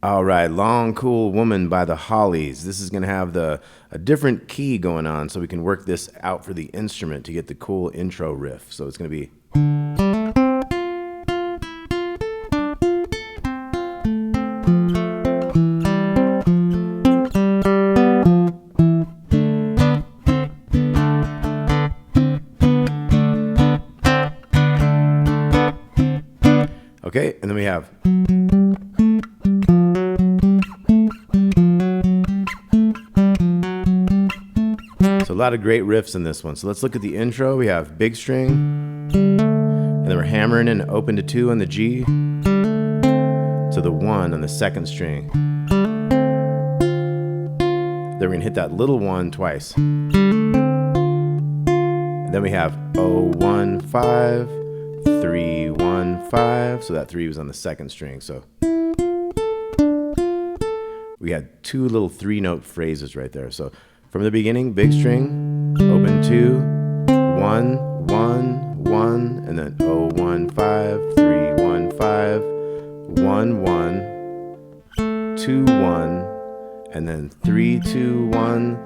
All right, Long Cool Woman by the Hollies. This is going to have a different key going on, so we can work this out for the instrument to get the cool intro riff. So it's going to be... Okay, and then we have... So a lot of great riffs in this one. So let's look at the intro. We have big string, and then we're hammering in open to 2 on the G, to the 1 on the 2nd string. Then we're gonna hit that little 1 twice. And then we have 0, 1, 5, 3, 1, 5. So that 3 was on the 2nd string. So we had 2 little 3-note phrases right there. So from the beginning, big string, open 2, 1, 1, 1, and then 0, 1, 5, 3, 1, 5, 1, 1, 2, 1, and then 3, 2, 1,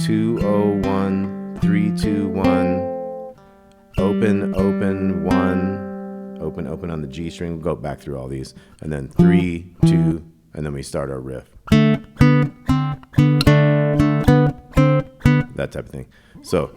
2, 0, 1, 3, 2, 1, open, open, 1, open, open on the G string. We'll go back through all these, and then 3, 2, and then we start our riff. That type of thing. So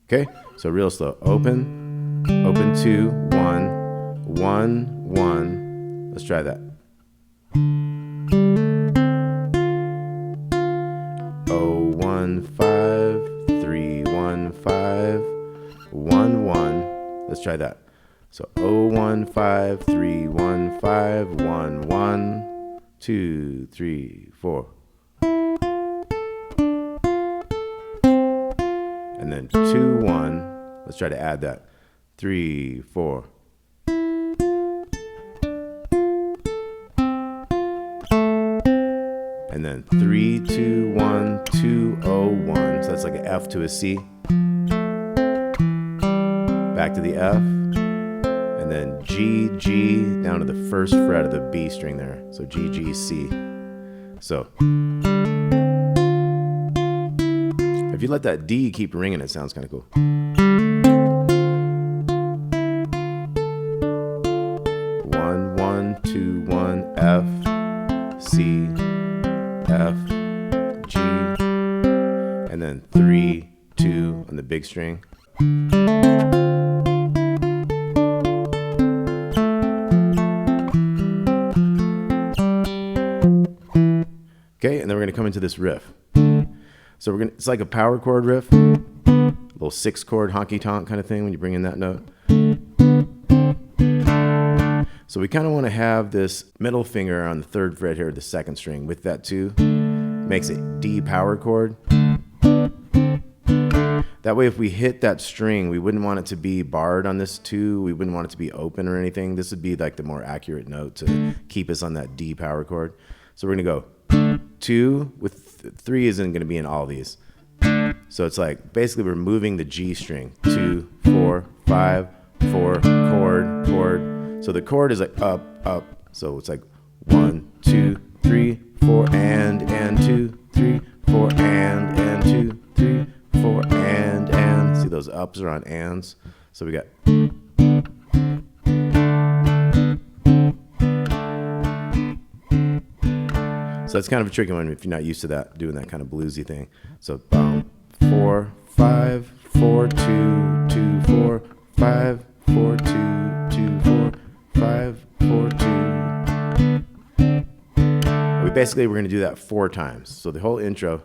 okay, so real slow. Open, open 2, 1, 1, 1. Let's try that. 0, 1, 5, 3, 1, 5, 1, 1. Let's try that. So 0, 1, 5, 3, 1, 5, 1, 1, 2, 3, 4. And then 2, 1. Let's try to add that. 3, 4. And then 3, 2, 1, 2, 0, 1. So that's like an F to a C. Back to the F, and then G, G, down to the 1st fret of the B string there. So G, G, C. So if you let that D keep ringing, it sounds kind of cool. 1, 1, 2, 1, F, C, F, G, and then 3, 2 on the big string. Okay, and then we're going to come into this riff. So it's like a power chord riff, a little 6-chord honky tonk kind of thing when you bring in that note. So we kind of want to have this middle finger on the 3rd fret here, the 2nd string, with that 2. Makes it D power chord. That way if we hit that string, we wouldn't want it to be barred on this 2. We wouldn't want it to be open or anything. This would be like the more accurate note to keep us on that D power chord. So we're going to go 2 with 3 isn't going to be in all these. So it's like basically we're moving the G string. 2, 4, 5, 4, chord, chord. So the chord is like up, up. So it's like 1, 2, 3, 4, and 2, 3, 4, and 2, 3, 4, and. See those ups are on ands. So we got. So that's kind of a tricky one if you're not used to that, doing that kind of bluesy thing. So 4, 5, 4, 2, 2, 4, 5, 4, 2, 2, 4, 5, 4, 2. We're going to do that 4 times. So the whole intro.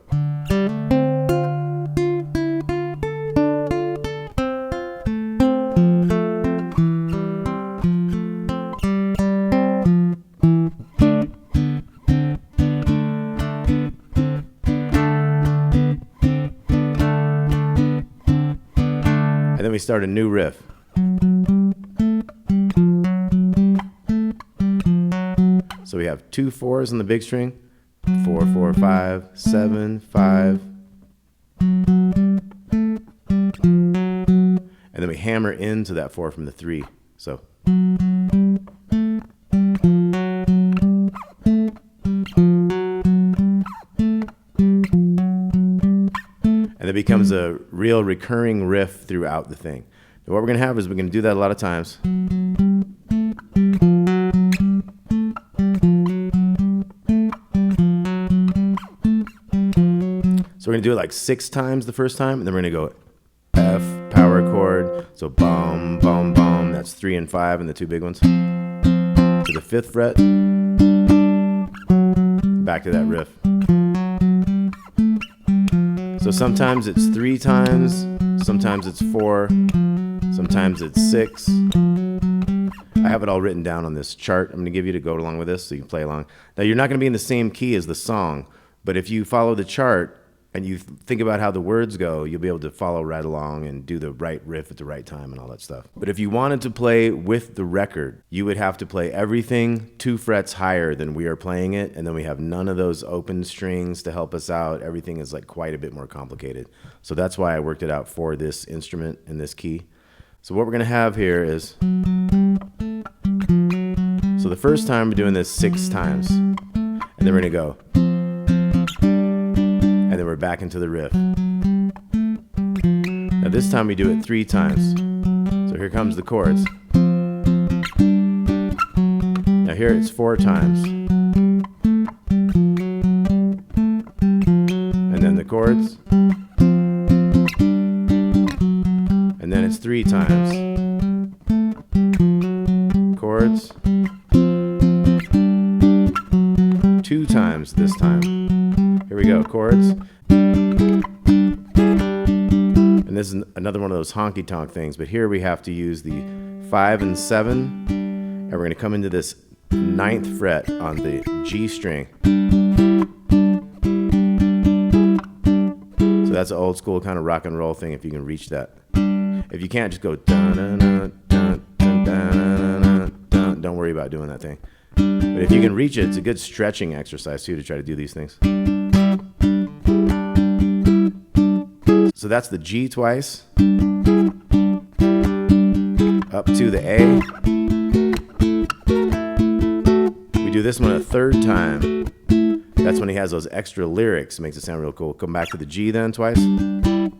And then we start a new riff. So we have 2 4s on the big string, 4 4 5 7 5 And then we hammer into that 4 from the 3. So. And it becomes a real recurring riff throughout the thing. And what we're going to have is we're going to do that a lot of times. So we're going to do it like 6 times the first time, and then we're going to go F, power chord, so bum, bum, bum, that's 3 and 5 and the 2 big ones, to the 5th fret, back to that riff. So sometimes it's 3 times, sometimes it's 4, sometimes it's 6. I have it all written down on this chart I'm going to give you to go along with this so you can play along. Now you're not going to be in the same key as the song, but if you follow the chart and you think about how the words go, you'll be able to follow right along and do the right riff at the right time and all that stuff. But if you wanted to play with the record, you would have to play everything 2 frets higher than we are playing it, and then we have none of those open strings to help us out. Everything is like quite a bit more complicated. So that's why I worked it out for this instrument in this key. So what we're gonna have here is, so the first time we're doing this 6 times, and then we're gonna go, and then we're back into the riff. Now this time we do it 3 times. So here comes the chords. Now here it's 4 times. And then the chords. And then it's 3 times. Chords. 2 times this time. Here we go, chords. And this is another one of those honky tonk things, but here we have to use the 5 and 7, and we're going to come into this 9th fret on the G string. So that's an old school kind of rock and roll thing if you can reach that. If you can't, just go dun dun dun dun dun dun dun. Don't worry about doing that thing. But if you can reach it, it's a good stretching exercise too to try to do these things. So that's the G twice, up to the A. We do this one a 3rd time. That's when he has those extra lyrics, makes it sound real cool. Come back to the G then twice. Then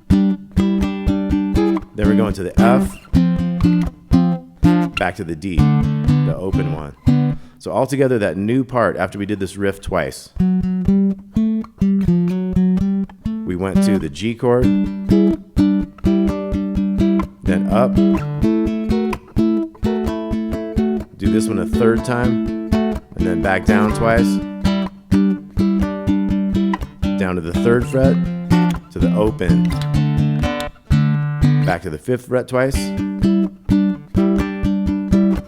we're going to the F, back to the D, the open one. So altogether, that new part, after we did this riff twice, we went to the G chord, then up, do this one a 3rd time, and then back down twice, down to the 3rd fret, to the open, back to the 5th fret twice,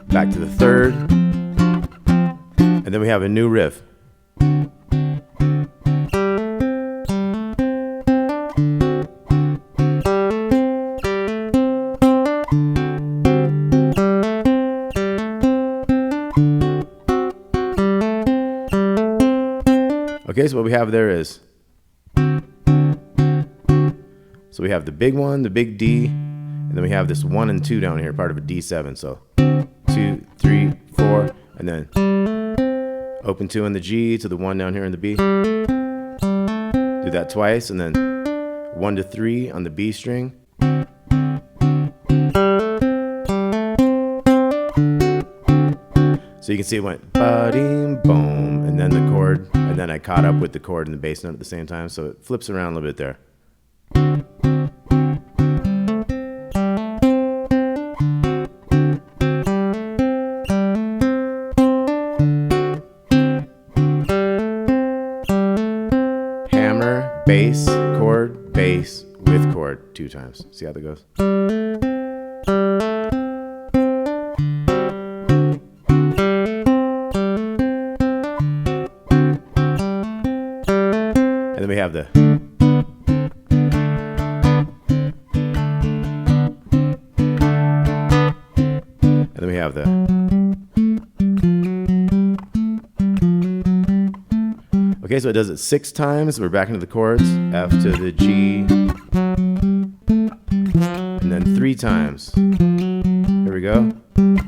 back to the 3rd, and then we have a new riff. Okay, so what we have there is, so we have the big one, the big D, and then we have this 1 and 2 down here, part of a D7. So 2, 3, 4, and then open 2 on the G to the 1 down here on the B. Do that twice, and then 1 to 3 on the B string. So you can see it went ba-ding, boom, and then the chord, and then I caught up with the chord and the bass note at the same time, so it flips around a little bit there. Hammer, bass, with chord 2 times. See how that goes? And then we have the, and then we have the. Okay, so it does it 6 times. We're back into the chords. F to the G. And then 3 times. Here we go. And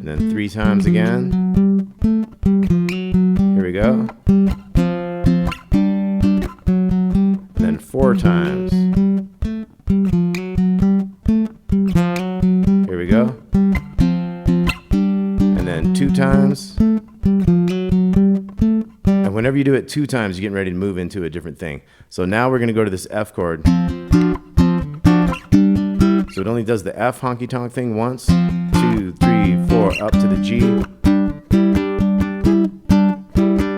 then 3 times again. Here we go. And then 4 times. Here we go. And then 2 times. And whenever you do it 2 times, you're getting ready to move into a different thing. So now we're going to go to this F chord. So it only does the F honky tonk thing once. 2, 3, 4, up to the G.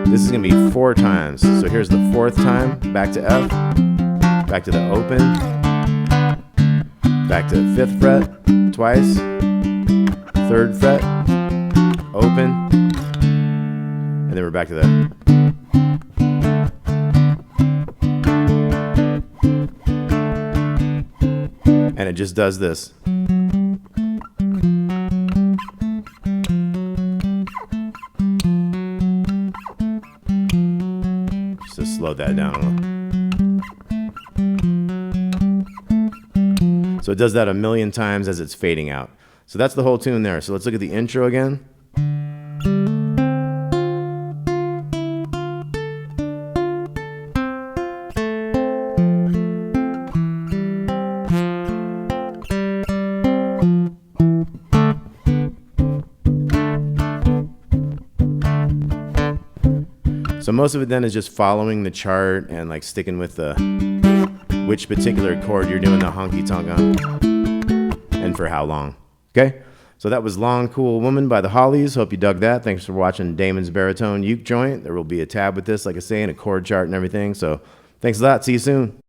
This is going to be 4 times. So here's the 4th time. Back to F. Back to the open. Back to the 5th fret. Twice. 3rd fret. Open. And then we're back to the. And it just does this. Just to slow that down a little. So it does that a million times as it's fading out. So that's the whole tune there. So let's look at the intro again. So most of it then is just following the chart and like sticking with the which particular chord you're doing the honky tonk on and for how long. Okay, so that was Long Cool Woman by the Hollies. Hope you dug that. Thanks for watching Damon's Baritone Uke Joint. There will be a tab with this, like I say, and a chord chart and everything. So thanks a lot. See you soon.